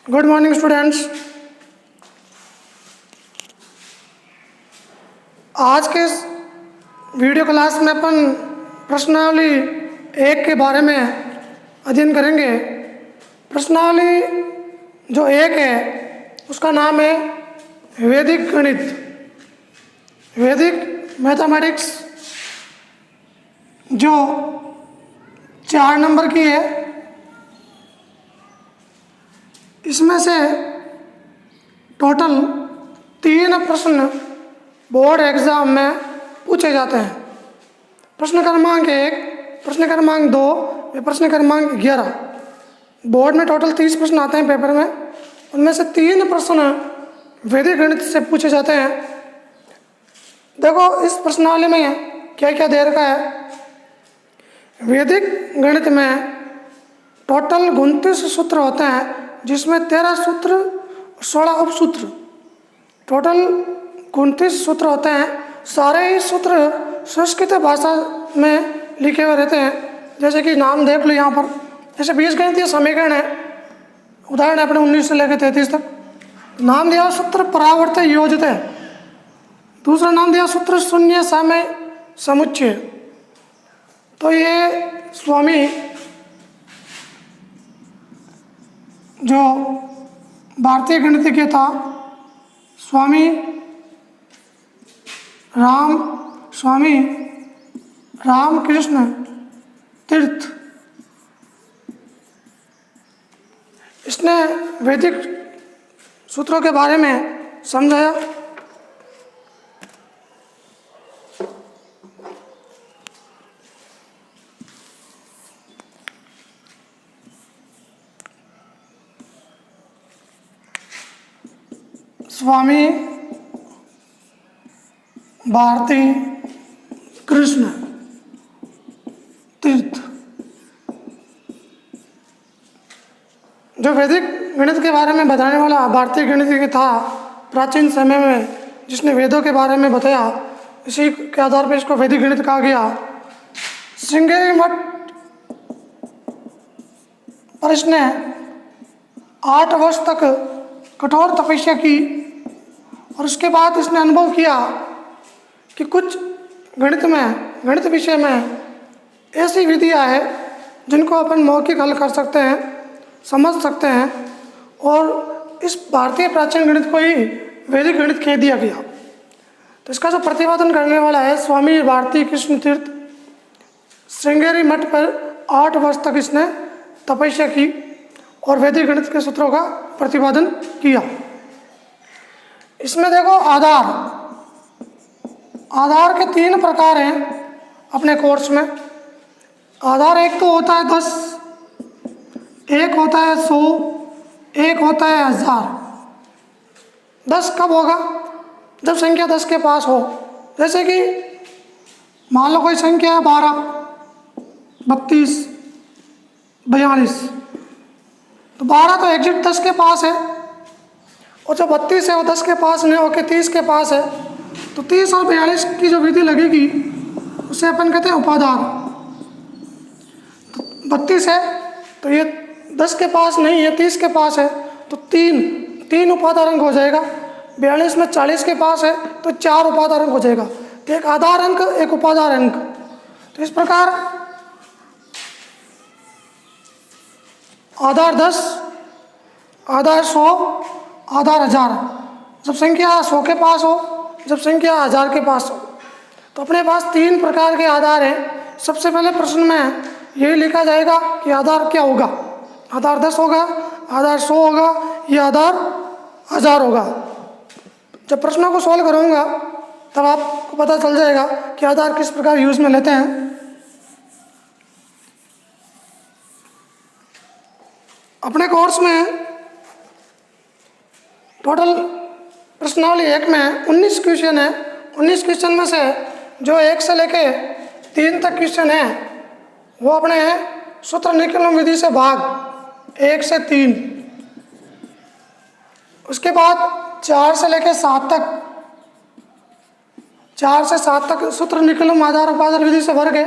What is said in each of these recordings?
Good morning students. आज के इस वीडियो क्लास में अपन प्रश्नावली एक के बारे में अध्ययन करेंगे। प्रश्नावली जो एक है उसका नाम है वैदिक गणित, वैदिक मैथमेटिक्स, जो 4 नंबर की है। इसमें से टोटल 3 प्रश्न बोर्ड एग्ज़ाम में पूछे जाते हैं। प्रश्न क्रमांक 1, प्रश्न क्रमांक 2 या प्रश्न क्रमांक 11। बोर्ड में टोटल 30 प्रश्न आते हैं पेपर में, उनमें से 3 प्रश्न वैदिक गणित से पूछे जाते हैं। देखो इस प्रश्नावली में क्या क्या दे रखा है। वैदिक गणित में टोटल 29 सूत्र होते हैं, जिसमें 13 सूत्र और 16 उपसूत्र, टोटल 29 सूत्र होते हैं। सारे ही सूत्र संस्कृत भाषा में लिखे हुए रहते हैं। जैसे कि नाम देख लो यहाँ पर, जैसे बीजगणितीय समीकरण है, उदाहरण अपने 19 से लेकर 33 तक। नाम दिया सूत्र परावर्त योजित है। दूसरा नाम दिया सूत्र शून्य समय समुच्चय। तो ये स्वामी जो भारतीय गणितज्ञ था, स्वामी रामकृष्ण तीर्थ, इसने वैदिक सूत्रों के बारे में समझाया। स्वामी भारती कृष्ण तीर्थ, जो वैदिक गणित के बारे में बताने वाला भारतीय गणितज्ञ था प्राचीन समय में, जिसने वेदों के बारे में बताया, इसी के आधार पर इसको वैदिक गणित कहा गया। श्रृंगेरी मठ पर इसने 8 वर्ष तक कठोर तपस्या की, और उसके बाद इसने अनुभव किया कि कुछ गणित विषय में ऐसी विधियाँ हैं जिनको अपन मौखिक हल कर सकते हैं, समझ सकते हैं, और इस भारतीय प्राचीन गणित को ही वैदिक गणित कह दिया गया। तो इसका जो प्रतिपादन करने वाला है स्वामी भारती कृष्ण तीर्थ, श्रृंगेरी मठ पर 8 वर्ष तक इसने तपस्या की और वैदिक गणित के सूत्रों का प्रतिपादन किया। इसमें देखो आधार के 3 प्रकार हैं अपने कोर्स में। आधार एक तो होता है 10, एक होता है 100, एक होता है 1000। 10 कब होगा? जब संख्या 10 के पास हो। जैसे कि मान लो कोई संख्या है 12, 32, 42, तो 12 तो एग्जैक्ट 10 के पास है, और जो 32 है वो 10 के पास नहीं होकर 30 के पास है। तो 30 और 42 की जो विधि लगेगी उसे अपन कहते हैं उपाधार। तो 32 है तो ये 10 के पास नहीं है, 30 के पास है, तो 3 उपाधार अंक हो जाएगा। 42 में 40 के पास है तो 4 उपाधार अंक हो जाएगा। तो एक आधार अंक, एक उपाधार अंक। तो इस प्रकार आधार 10, आधार 100, आधार 1000। जब संख्या 100 के पास हो, जब संख्या 1000 के पास हो, तो अपने पास 3 प्रकार के आधार हैं। सबसे पहले प्रश्न में यही लिखा जाएगा कि आधार क्या होगा। आधार 10 होगा, आधार 100 होगा, या आधार 1000 होगा। जब प्रश्नों को सॉल्व करूँगा तब आपको पता चल जाएगा कि आधार किस प्रकार यूज में लेते हैं। अपने कोर्स में टोटल प्रश्नावली 1 में 19 क्वेश्चन है। 19 क्वेश्चन में से जो 1 से लेके 3 तक क्वेश्चन है वो अपने सूत्र निकलन विधि से भाग 1 से 3। उसके बाद 4 से लेके 7 तक, 4 से 7 तक सूत्र निकलन आधार उपाधार विधि से भर गए।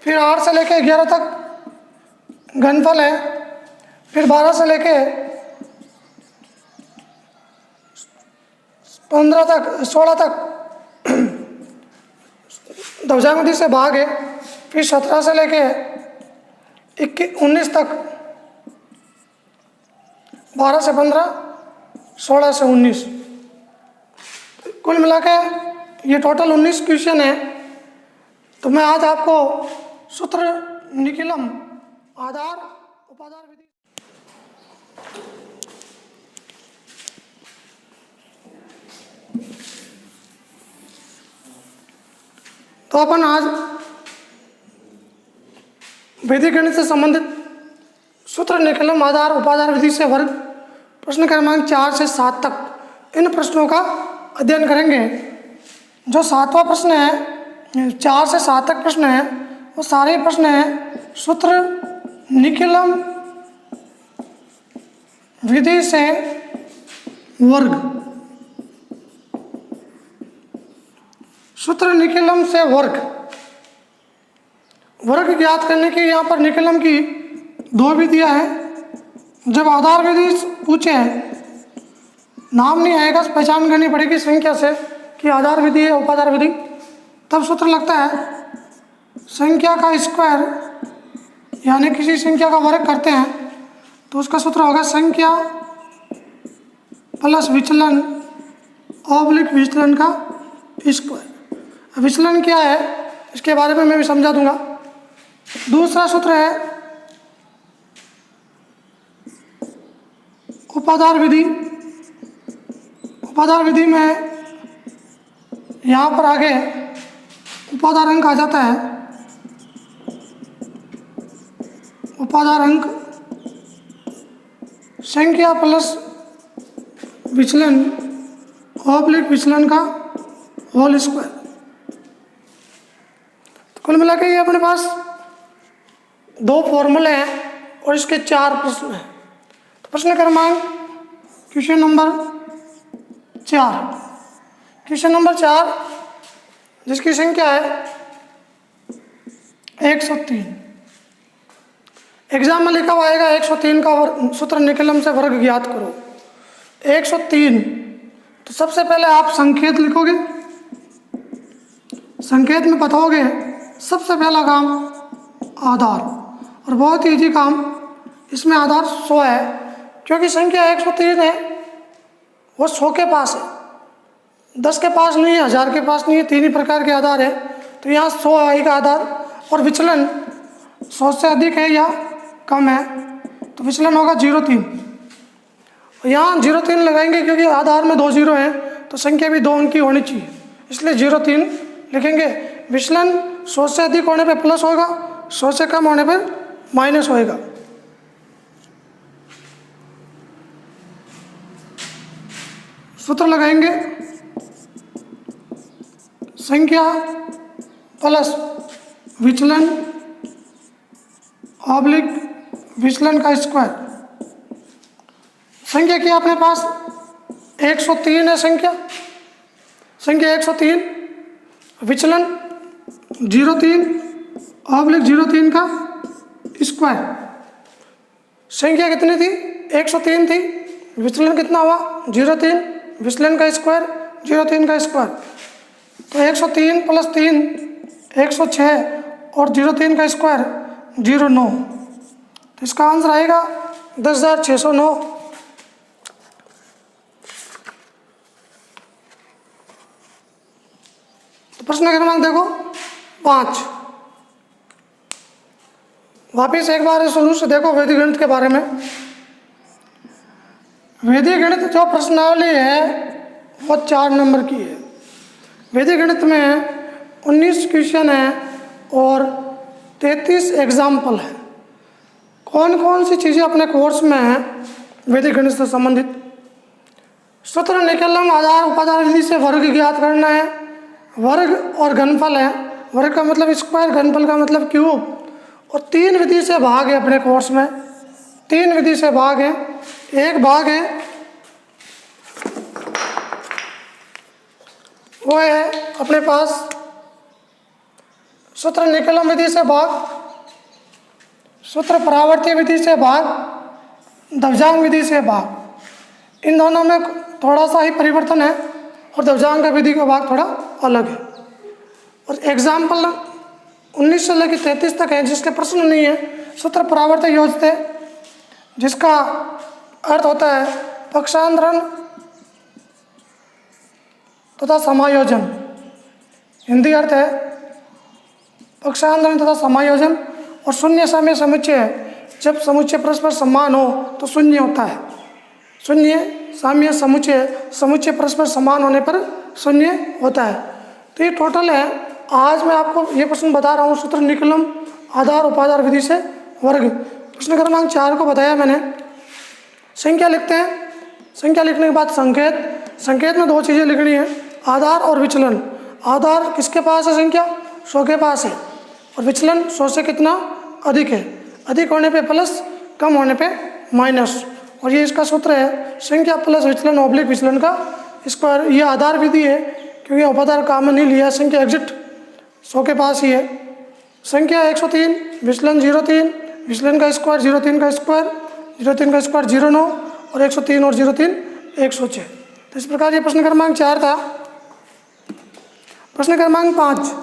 फिर 8 से लेके 11 तक घनफल है। फिर 12 से लेके 15 तक 16 तक ध्वजांक विधि से भाग है, फिर 17 से लेके 19 तक 12 से 15, 16 से 19, कुल मिला के ये टोटल 19 क्वेश्चन है। तो मैं आज आपको सूत्र निकिलम आधार उपाधार विधि तो अपन आज वैदिक गणित से संबंधित सूत्र निकलम आधार उपाधार विधि से वर्ग प्रश्न क्रमांक 4 से 7 तक इन प्रश्नों का अध्ययन करेंगे। जो 7वां प्रश्न है, 4 से 7 तक प्रश्न है, वो सारे प्रश्न हैं सूत्र निकलम विधि से वर्ग। सूत्र निकलम से वर्ग ज्ञात करने की यहाँ पर निकलम की 2 विधियाँ हैं। जब आधार विधि पूछे, नाम नहीं आएगा, पहचान करनी पड़ेगी संख्या से कि आधार विधि है उपाधार विधि, तब सूत्र लगता है संख्या का स्क्वायर, यानी किसी संख्या का वर्ग करते हैं तो उसका सूत्र होगा संख्या प्लस विचलन ऑब्लिक विचलन का स्क्वायर। विचलन क्या है इसके बारे में मैं भी समझा दूंगा। दूसरा सूत्र है उपाधार विधि। उपाधार विधि में यहाँ पर आगे उपाधार अंक आ जाता है। उपाधार अंक संख्या प्लस विचलन ऑब्लिक विचलन का होल स्क्वायर। तो कुल मिला के ये अपने पास 2 फॉर्मूले हैं और इसके 4 प्रश्न हैं। तो प्रश्न क्रमांक क्वेश्चन नंबर 4, क्वेश्चन नंबर 4 जिसकी संख्या है 103। एग्जाम में लिखा हुआ आएगा 103 का सूत्र निकलम से वर्ग ज्ञात करो। 103, तो सबसे पहले आप संकेत लिखोगे, संकेत में बताओगे सबसे पहला काम आधार, और बहुत ही ईजी काम, इसमें आधार 100 है क्योंकि संख्या 103 है, वो 100 के पास है, 10 के पास नहीं है, 1000 के पास नहीं है, 3 ही प्रकार के आधार है। तो यहाँ 100 आएगा आधार, और विचलन 100 से अधिक है या कम है तो विचलन होगा 0.3। यहाँ 0.3 लगाएंगे क्योंकि आधार में 2 जीरो हैं तो संख्या भी 2 अंक की होनी चाहिए, इसलिए 0.3 लिखेंगे। विचलन 100 से अधिक होने पे प्लस होगा, 100 से कम होने पर माइनस होएगा। सूत्र लगाएंगे संख्या प्लस विचलन ऑब्लिक विचलन का स्क्वायर। संख्या क्या अपने पास 103 है, संख्या 103, विचलन 0.3 ऑब्लिक 0.3 का स्क्वायर। संख्या कितनी थी 103 थी, विचलन कितना हुआ 0.3, विचलन का स्क्वायर 0.3 का स्क्वायर। तो 103 प्लस 3 106 और 0.3 का स्क्वायर 0.9। तो इसका आंसर आएगा 10,609। तो प्रश्न क्रमांक देखो 5। वापिस एक बार शुरू से देखो वैदिक गणित के बारे में। वैदिक गणित जो प्रश्नावली है वो 4 नंबर की है। वैदिक गणित में 19 क्वेश्चन है और 33 एग्जाम्पल है। कौन कौन सी चीज़ें अपने कोर्स में हैं वैदिक गणित से संबंधित? सूत्र निकलम आधार उपाधार विधि से वर्ग ज्ञात करना है। वर्ग और घनफल है, वर्ग का मतलब स्क्वायर, घनफल का मतलब क्यूब, और 3 विधि से भाग है अपने कोर्स में। 3 विधि से भाग है। एक भाग है वो है अपने पास सूत्र निकलम विधि से भाग, सूत्र परावर्ती विधि से भाग, ध्वजांक विधि से भाग। इन दोनों में थोड़ा सा ही परिवर्तन है। और देवजांग विधि का भाग थोड़ा अलग है। और एग्जाम्पल 19 से लेकर 33 तक है जिसके प्रश्न नहीं है। सूत्र परावर्त योजते, जिसका अर्थ होता है पक्षांतरण तथा समायोजन। हिंदी अर्थ है पक्षांतरण तथा समायोजन। और शून्य साम्य समुच्चय, जब समुच्चय परस्पर समान हो तो शून्य होता है। शून्य साम्य समुच्चय, समुच्चय परस्पर समान होने पर शून्य होता है। तो ये टोटल है। आज मैं आपको ये प्रश्न बता रहा हूँ, सूत्र निकलम आधार उपाधार विधि से वर्ग। प्रश्न क्रमांक 4 को बताया मैंने। संख्या लिखते हैं। संख्या लिखने के बाद संकेत। संकेत में 2 चीज़ें लिखनी है, आधार और विचलन। आधार किसके पास है? संख्या 100 के पास है। और विचलन 100 से कितना अधिक है? अधिक होने पे प्लस, कम होने पे माइनस। और ये इसका सूत्र है, संख्या प्लस विचलन ऑब्लिक विचलन का स्क्वायर। ये आधार विधि है क्योंकि उपाधार काम में नहीं लिया। संख्या एग्जिट 100 के पास ही है। संख्या 103, विचलन 03, विचलन का स्क्वायर 03 का स्क्वायर, 03 का स्क्वायर 09, और 103 और 03 106। तो इस प्रकार ये प्रश्न क्रमांक 4 था। प्रश्न क्रमांक 5।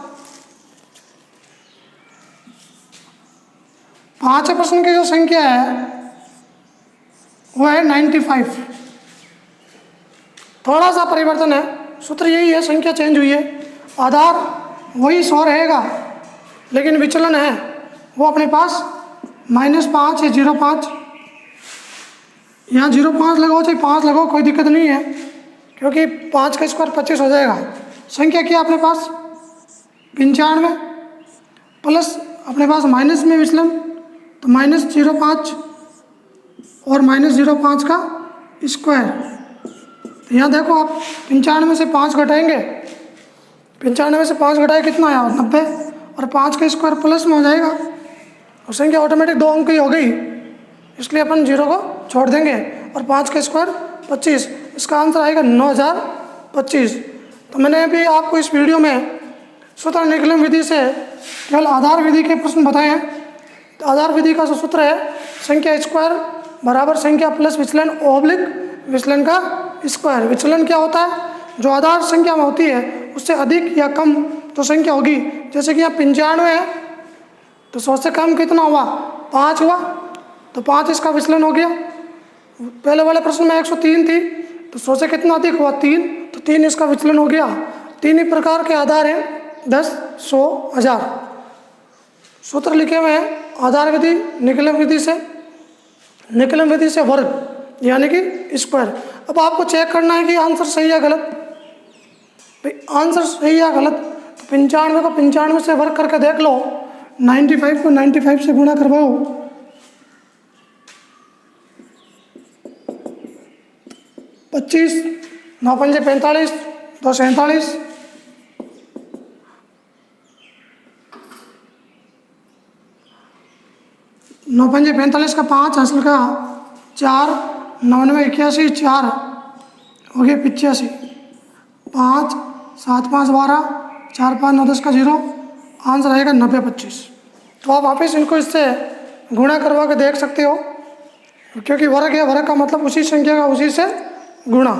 5 प्रश्न की जो संख्या है वो है 95। थोड़ा सा परिवर्तन है, सूत्र यही है, संख्या चेंज हुई है। आधार वही 100 रहेगा, लेकिन विचलन है वो अपने पास -5 है, 0.5। यहाँ 0.5 लगाओ चाहे 5 लगाओ, कोई दिक्कत नहीं है, क्योंकि 5 का स्क्वायर 25 हो जाएगा। संख्या क्या अपने पास 95, प्लस अपने पास माइनस में विचलन, तो -0.5 और -0.5 का स्क्वायर। तो यहाँ देखो आप 95 से 5 घटाएंगे, 95 से 5 घटाए कितना आया 90, और 5 का स्क्वायर प्लस में हो जाएगा, और संख्या ऑटोमेटिक 2 अंक की हो गई, इसलिए अपन 0 को छोड़ देंगे। और 5 का स्क्वायर 25, इसका आंसर आएगा 9025। तो मैंने अभी आपको इस वीडियो में सूत्र निकलन विधि से केवल आधार विधि के प्रश्न बताए हैं। तो आधार विधि का जो सूत्र है, संख्या स्क्वायर बराबर संख्या प्लस विचलन ऑब्लिक विचलन का स्क्वायर। विचलन क्या होता है? जो आधार संख्या में होती है उससे अधिक या कम जो संख्या होगी, जैसे कि यहाँ 95 है तो 100 से कम कितना हुआ 5 हुआ, तो 5 इसका विचलन हो गया। पहले वाले प्रश्न में 103 थी तो 100 से कितना अधिक हुआ 3, तो 3 इसका विचलन हो गया। 3 ही प्रकार के आधार हैं, 10, 100, 1000। सूत्र लिखे हुए हैं आधार विधि, निकलन विधि से, निकलन विधि से वर्ग यानी कि स्क्वायर। अब आपको चेक करना है कि आंसर सही है गलत। भाई आंसर सही है गलत, तो 95 को 95 से वर्ग करके देख लो, 95 को 95 से गुणा करवाओ, 25, 9 पंजे 45, 2 47, 9 पंजे 45 का 5, हासिल का 4, 99 81, 4 हो गया 85, 5, 7 5 12, 4 5 9 10 का 0, आंसर आएगा 9025। तो आप वापस इनको इससे गुणा करवा के देख सकते हो, क्योंकि वर्ग है, वर्ग का मतलब उसी संख्या का उसी से गुणा।